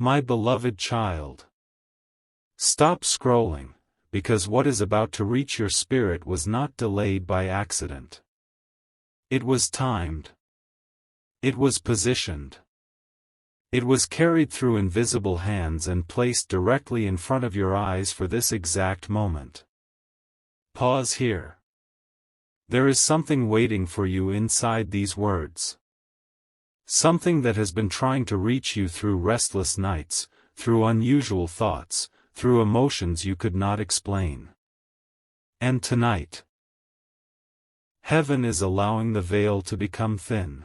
My beloved child. Stop scrolling, because what is about to reach your spirit was not delayed by accident. It was timed. It was positioned. It was carried through invisible hands and placed directly in front of your eyes for this exact moment. Pause here. There is something waiting for you inside these words. Something that has been trying to reach you through restless nights, through unusual thoughts, through emotions you could not explain. And tonight, heaven is allowing the veil to become thin.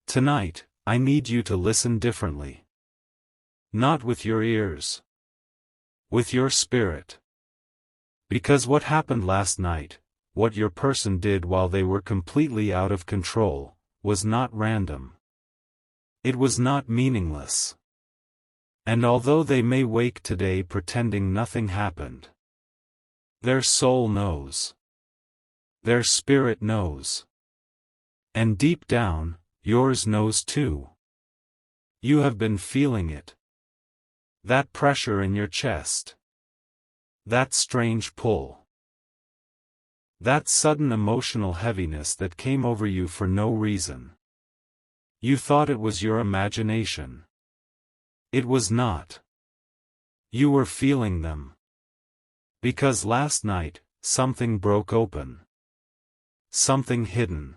Tonight, I need you to listen differently. Not with your ears. With your spirit. Because what happened last night, what your person did while they were completely out of control, was not random. It was not meaningless. And although they may wake today pretending nothing happened, their soul knows. Their spirit knows. And deep down, yours knows too. You have been feeling it. That pressure in your chest. That strange pull. That sudden emotional heaviness that came over you for no reason. You thought it was your imagination. It was not. You were feeling them. Because last night, something broke open. Something hidden.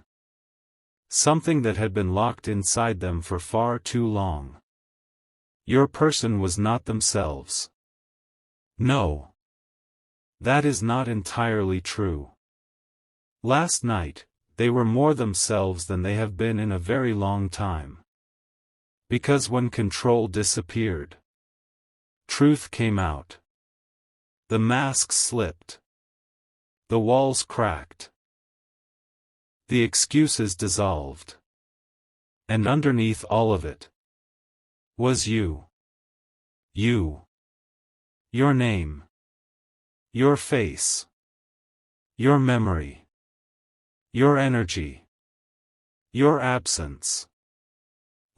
Something that had been locked inside them for far too long. Your person was not themselves. No. That is not entirely true. Last night, they were more themselves than they have been in a very long time. Because when control disappeared, truth came out. The masks slipped. The walls cracked. The excuses dissolved. And underneath all of it was you. You. Your name. Your face. Your memory. Your energy. Your absence.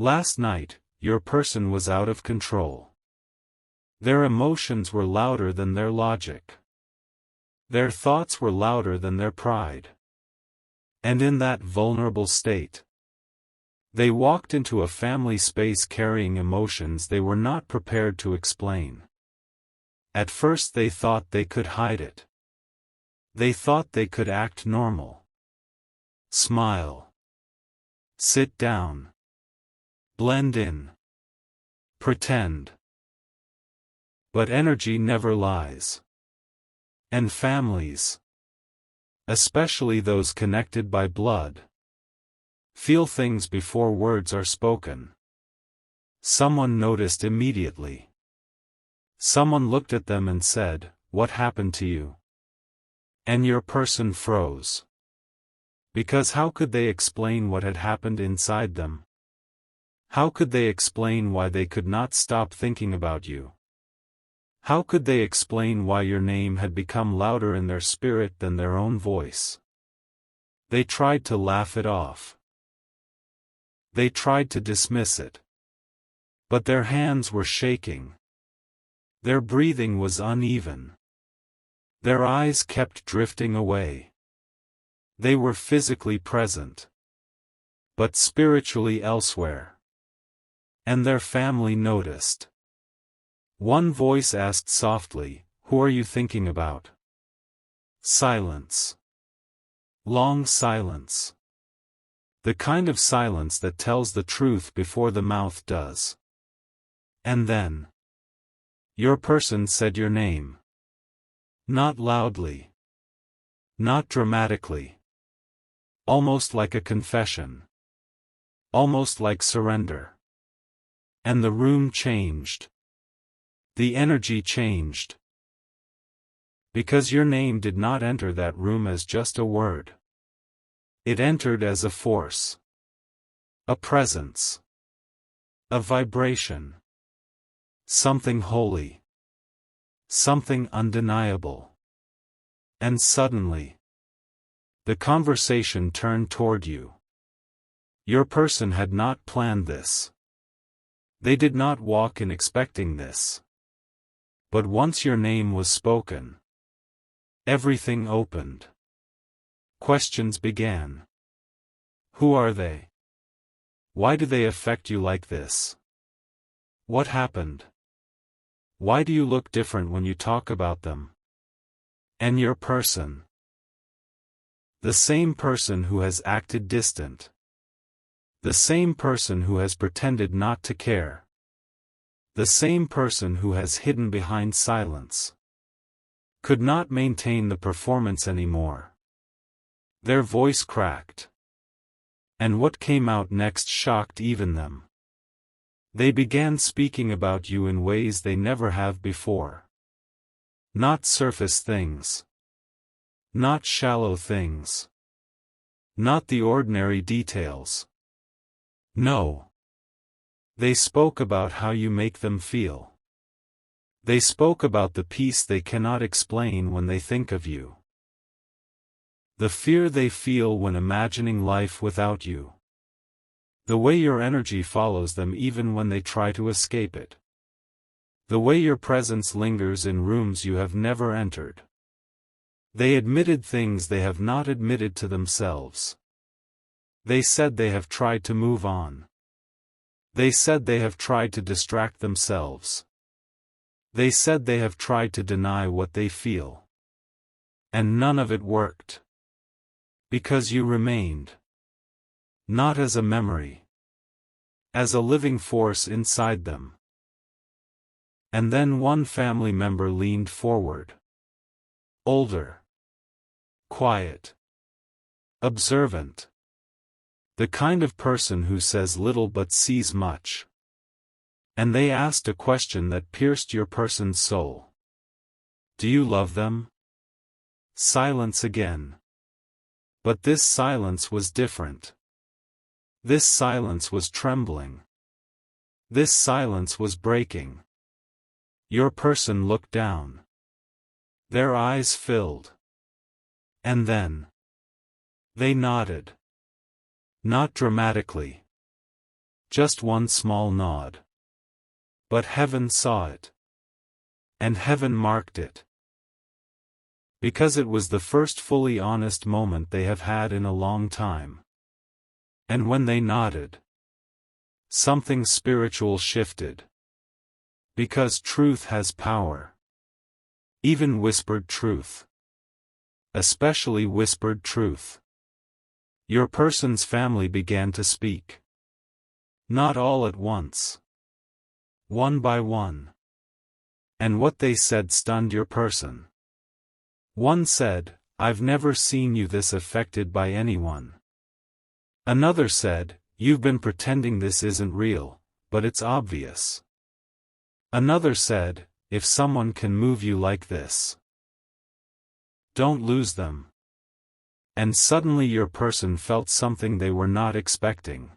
Last night, your person was out of control. Their emotions were louder than their logic. Their thoughts were louder than their pride. And in that vulnerable state, they walked into a family space carrying emotions they were not prepared to explain. At first they thought they could hide it. They thought they could act normal. Smile. Sit down. Blend in. Pretend. But energy never lies. And families, especially those connected by blood, feel things before words are spoken. Someone noticed immediately. Someone looked at them and said, "What happened to you?" And your person froze. Because how could they explain what had happened inside them? How could they explain why they could not stop thinking about you? How could they explain why your name had become louder in their spirit than their own voice? They tried to laugh it off. They tried to dismiss it. But their hands were shaking. Their breathing was uneven. Their eyes kept drifting away. They were physically present, but spiritually elsewhere. And their family noticed. One voice asked softly, "Who are you thinking about?" Silence. Long silence. The kind of silence that tells the truth before the mouth does. And then, your person said your name. Not loudly. Not dramatically. Almost like a confession. Almost like surrender. And the room changed. The energy changed. Because your name did not enter that room as just a word. It entered as a force. A presence. A vibration. Something holy. Something undeniable. And suddenly, the conversation turned toward you. Your person had not planned this. They did not walk in expecting this. But once your name was spoken, everything opened. Questions began. Who are they? Why do they affect you like this? What happened? Why do you look different when you talk about them? And your person. The same person who has acted distant. The same person who has pretended not to care. The same person who has hidden behind silence. Could not maintain the performance anymore. Their voice cracked. And what came out next shocked even them. They began speaking about you in ways they never have before. Not surface things. Not shallow things. Not the ordinary details. No. They spoke about how you make them feel. They spoke about the peace they cannot explain when they think of you. The fear they feel when imagining life without you. The way your energy follows them even when they try to escape it. The way your presence lingers in rooms you have never entered. They admitted things they have not admitted to themselves. They said they have tried to move on. They said they have tried to distract themselves. They said they have tried to deny what they feel. And none of it worked. Because you remained. Not as a memory. As a living force inside them. And then one family member leaned forward. Older. Quiet. Observant. The kind of person who says little but sees much. And they asked a question that pierced your person's soul. Do you love them? Silence again. But this silence was different. This silence was trembling. This silence was breaking. Your person looked down. Their eyes filled. And then they nodded. Not dramatically. Just one small nod. But heaven saw it. And heaven marked it. Because it was the first fully honest moment they have had in a long time. And when they nodded, something spiritual shifted. Because truth has power. Even whispered truth. Especially whispered truth. Your person's family began to speak. Not all at once. One by one. And what they said stunned your person. One said, I've never seen you this affected by anyone. Another said, you've been pretending this isn't real, but it's obvious. Another said, if someone can move you like this, don't lose them. And suddenly your person felt something they were not expecting.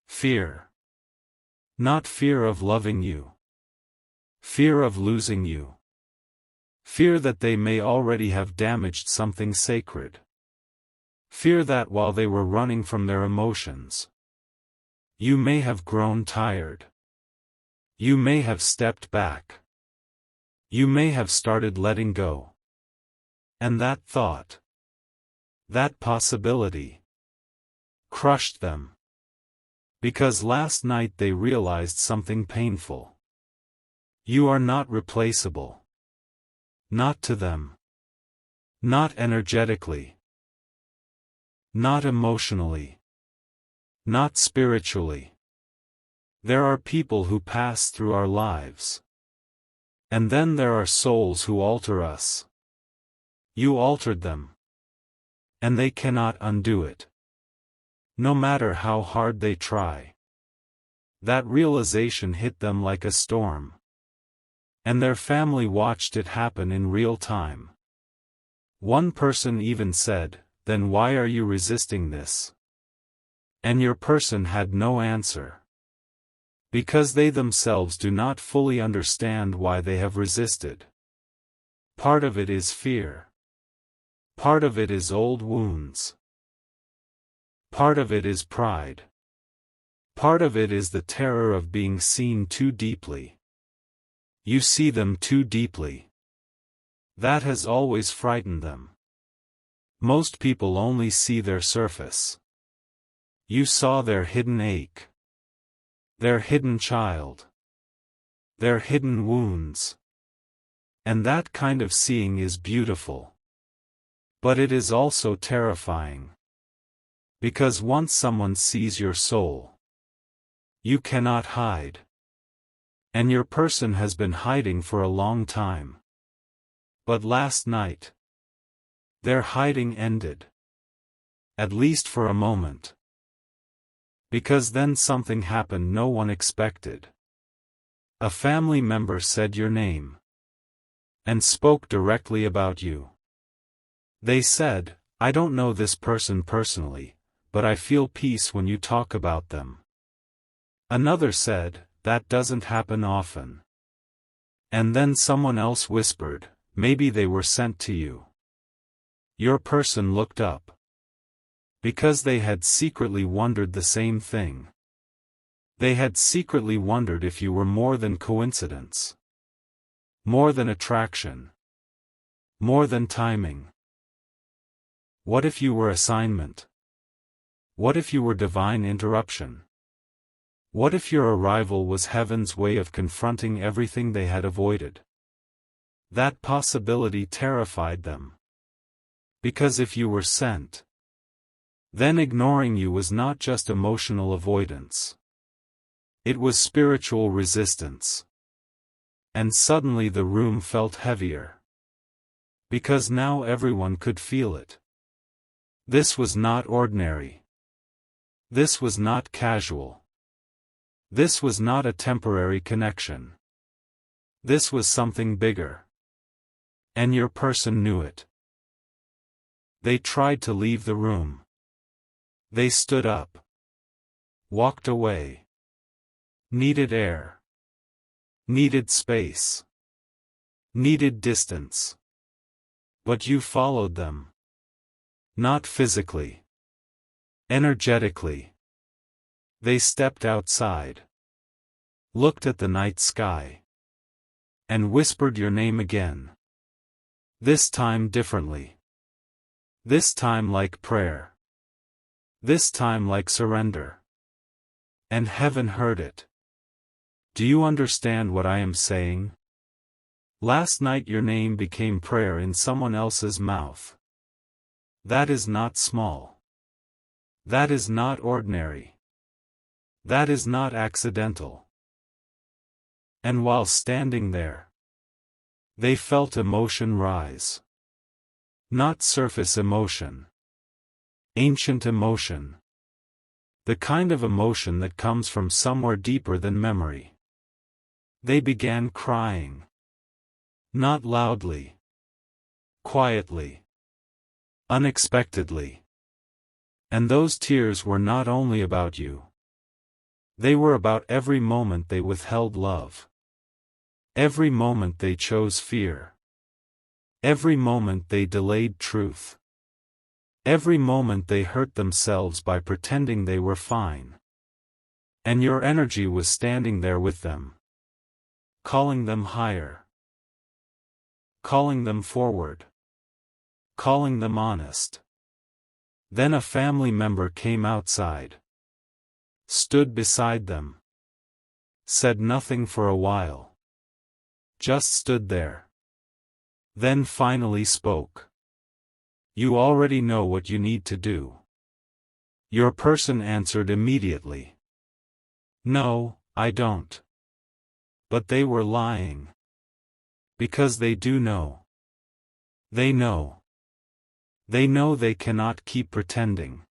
Fear. Not fear of loving you. Fear of losing you. Fear that they may already have damaged something sacred. Fear that while they were running from their emotions, you may have grown tired. You may have stepped back. You may have started letting go. And that thought, that possibility, crushed them. Because last night they realized something painful. You are not replaceable. Not to them. Not energetically. Not emotionally. Not spiritually. There are people who pass through our lives. And then there are souls who alter us. You altered them. And they cannot undo it. No matter how hard they try. That realization hit them like a storm. And their family watched it happen in real time. One person even said, then why are you resisting this? And your person had no answer. Because they themselves do not fully understand why they have resisted. Part of it is fear. Part of it is old wounds. Part of it is pride. Part of it is the terror of being seen too deeply. You see them too deeply. That has always frightened them. Most people only see their surface. You saw their hidden ache, their hidden child, their hidden wounds. And that kind of seeing is beautiful. But it is also terrifying. Because once someone sees your soul, you cannot hide. And your person has been hiding for a long time. But last night, their hiding ended. At least for a moment. Because then something happened no one expected. A family member said your name. And spoke directly about you. They said, "I don't know this person personally, but I feel peace when you talk about them." Another said, "That doesn't happen often." And then someone else whispered, "Maybe they were sent to you." Your person looked up. Because they had secretly wondered the same thing. They had secretly wondered if you were more than coincidence. More than attraction. More than timing. What if you were assignment? What if you were divine interruption? What if your arrival was heaven's way of confronting everything they had avoided? That possibility terrified them. Because if you were sent, then ignoring you was not just emotional avoidance. It was spiritual resistance. And suddenly the room felt heavier. Because now everyone could feel it. This was not ordinary. This was not casual. This was not a temporary connection. This was something bigger. And your person knew it. They tried to leave the room. They stood up. Walked away. Needed air. Needed space. Needed distance. But you followed them. Not physically. Energetically. They stepped outside. Looked at the night sky. And whispered your name again. This time differently. This time like prayer. This time like surrender. And heaven heard it. Do you understand what I am saying? Last night your name became prayer in someone else's mouth. That is not small. That is not ordinary. That is not accidental. And while standing there, they felt emotion rise. Not surface emotion. Ancient emotion. The kind of emotion that comes from somewhere deeper than memory. They began crying. Not loudly. Quietly. Unexpectedly. And those tears were not only about you. They were about every moment they withheld love. Every moment they chose fear. Every moment they delayed truth. Every moment they hurt themselves by pretending they were fine. And your energy was standing there with them. Calling them higher. Calling them forward. Calling them honest. Then a family member came outside. Stood beside them. Said nothing for a while. Just stood there. Then finally spoke. You already know what you need to do. Your person answered immediately. No, I don't. But they were lying. Because they do know. They know. They know they cannot keep pretending.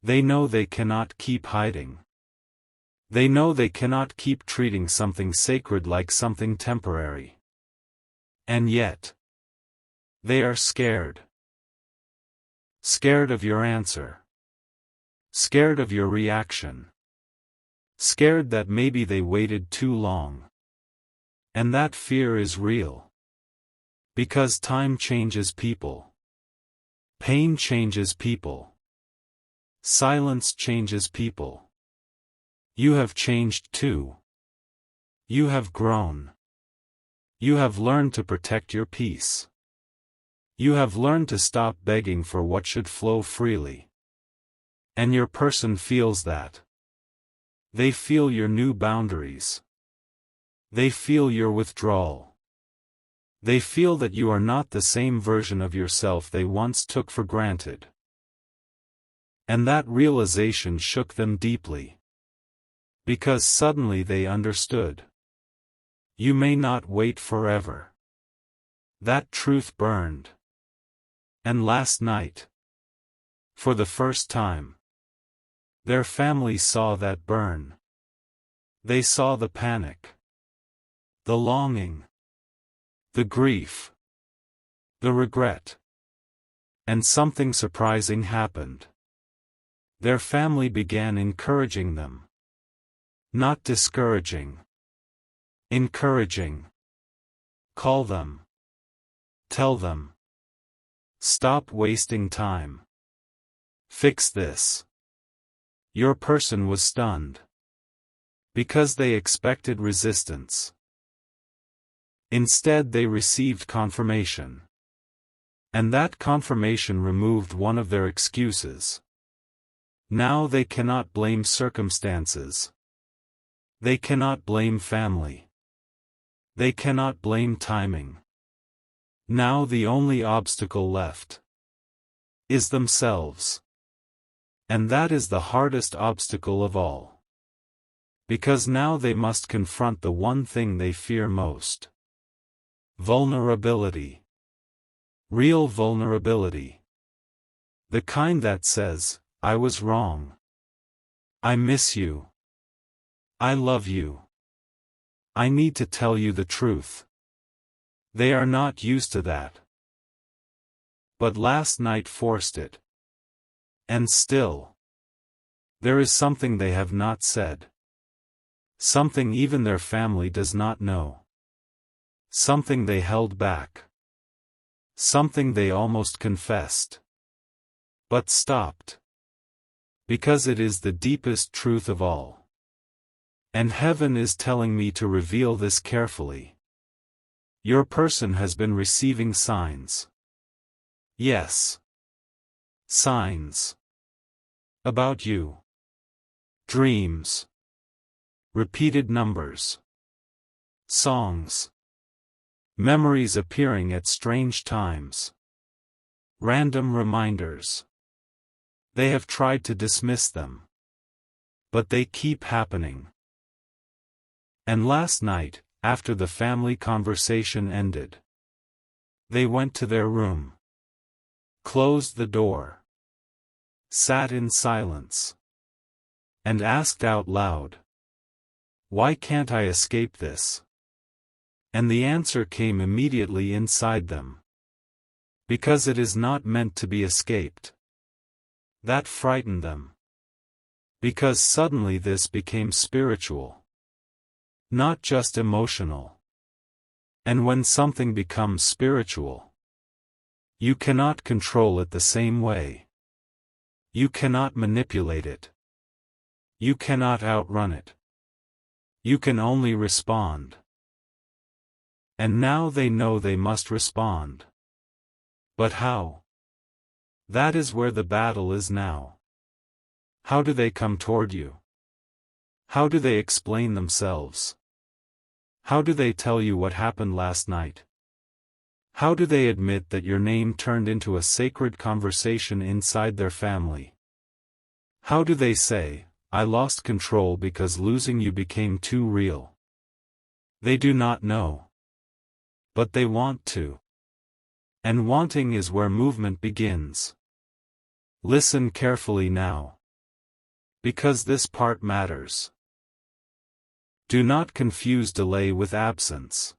They know they cannot keep hiding. They know they cannot keep treating something sacred like something temporary. And yet, they are scared. Scared of your answer. Scared of your reaction. Scared that maybe they waited too long. And that fear is real. Because time changes people. Pain changes people. Silence changes people. You have changed too. You have grown. You have learned to protect your peace. You have learned to stop begging for what should flow freely. And your person feels that. They feel your new boundaries. They feel your withdrawal. They feel that you are not the same version of yourself they once took for granted. And that realization shook them deeply. Because suddenly they understood. You may not wait forever. That truth burned. And last night, for the first time, their family saw that burn. They saw the panic, the longing, the grief, the regret. And something surprising happened. Their family began encouraging them. Not discouraging. Encouraging. Call them. Tell them. Stop wasting time. Fix this. Your person was stunned. Because they expected resistance. Instead they received confirmation. And that confirmation removed one of their excuses. Now they cannot blame circumstances. They cannot blame family. They cannot blame timing. Now the only obstacle left is themselves. And that is the hardest obstacle of all. Because now they must confront the one thing they fear most. Vulnerability. Real vulnerability. The kind that says, I was wrong. I miss you. I love you. I need to tell you the truth. They are not used to that. But last night forced it. And still, there is something they have not said. Something even their family does not know. Something they held back. Something they almost confessed. But stopped. Because it is the deepest truth of all. And heaven is telling me to reveal this carefully. Your person has been receiving signs. Yes. Signs. About you. Dreams. Repeated numbers. Songs. Memories appearing at strange times. Random reminders. They have tried to dismiss them. But they keep happening. And last night, after the family conversation ended, they went to their room. Closed the door. Sat in silence. And asked out loud, why can't I escape this? And the answer came immediately inside them. Because it is not meant to be escaped. That frightened them. Because suddenly this became spiritual. Not just emotional. And when something becomes spiritual, you cannot control it the same way. You cannot manipulate it. You cannot outrun it. You can only respond. And now they know they must respond. But how? That is where the battle is now. How do they come toward you? How do they explain themselves? How do they tell you what happened last night? How do they admit that your name turned into a sacred conversation inside their family? How do they say, I lost control because losing you became too real? They do not know. But they want to. And wanting is where movement begins. Listen carefully now. Because this part matters. Do not confuse delay with absence.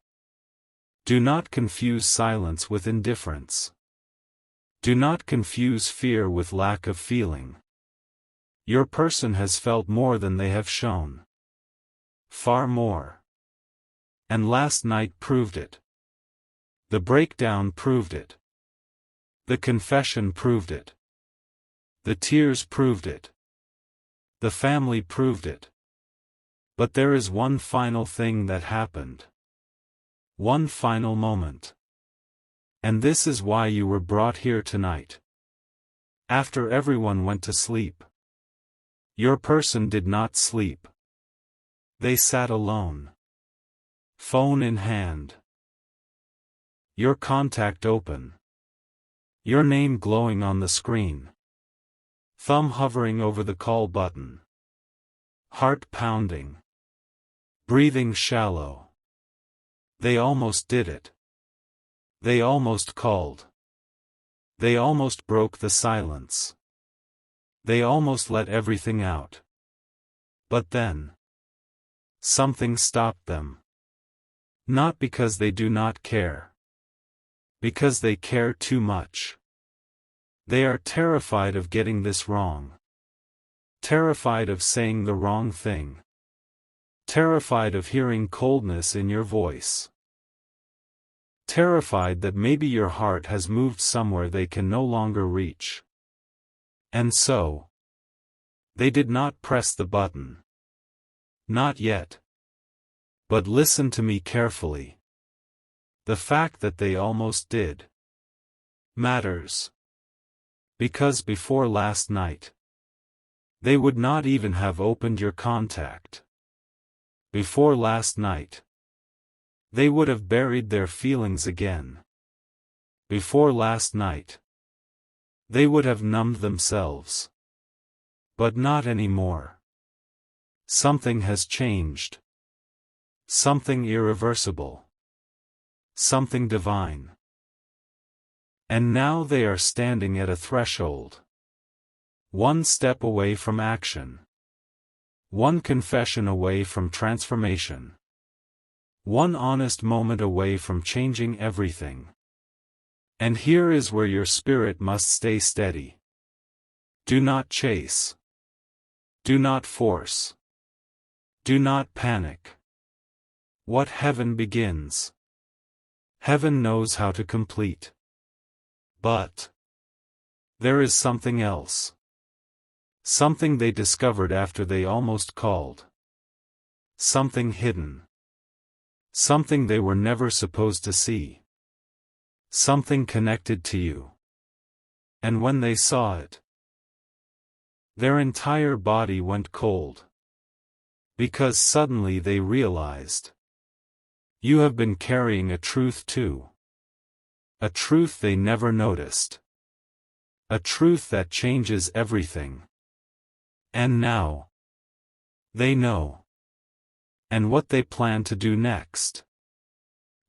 Do not confuse silence with indifference. Do not confuse fear with lack of feeling. Your person has felt more than they have shown. Far more. And last night proved it. The breakdown proved it. The confession proved it. The tears proved it. The family proved it. But there is one final thing that happened. One final moment. And this is why you were brought here tonight. After everyone went to sleep, your person did not sleep. They sat alone, phone in hand, your contact open, your name glowing on the screen, thumb hovering over the call button, heart pounding, breathing shallow. They almost did it. They almost called. They almost broke the silence. They almost let everything out. But then, something stopped them. Not because they do not care. Because they care too much. They are terrified of getting this wrong. Terrified of saying the wrong thing. Terrified of hearing coldness in your voice. Terrified that maybe your heart has moved somewhere they can no longer reach. And so, they did not press the button. Not yet. But listen to me carefully. The fact that they almost did matters. Because before last night, they would not even have opened your contact. Before last night, they would have buried their feelings again. Before last night, they would have numbed themselves. But not anymore. Something has changed. Something irreversible. Something divine. And now they are standing at a threshold. One step away from action. One confession away from transformation. One honest moment away from changing everything. And here is where your spirit must stay steady. Do not chase. Do not force. Do not panic. What heaven begins, heaven knows how to complete. But there is something else. Something they discovered after they almost called. Something hidden. Something they were never supposed to see. Something connected to you. And when they saw it, their entire body went cold. Because suddenly they realized. You have been carrying a truth too. A truth they never noticed. A truth that changes everything. And now, they know. And what they plan to do next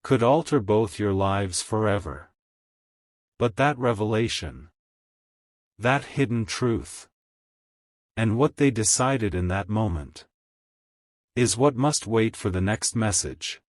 could alter both your lives forever. But that revelation, that hidden truth, and what they decided in that moment, is what must wait for the next message.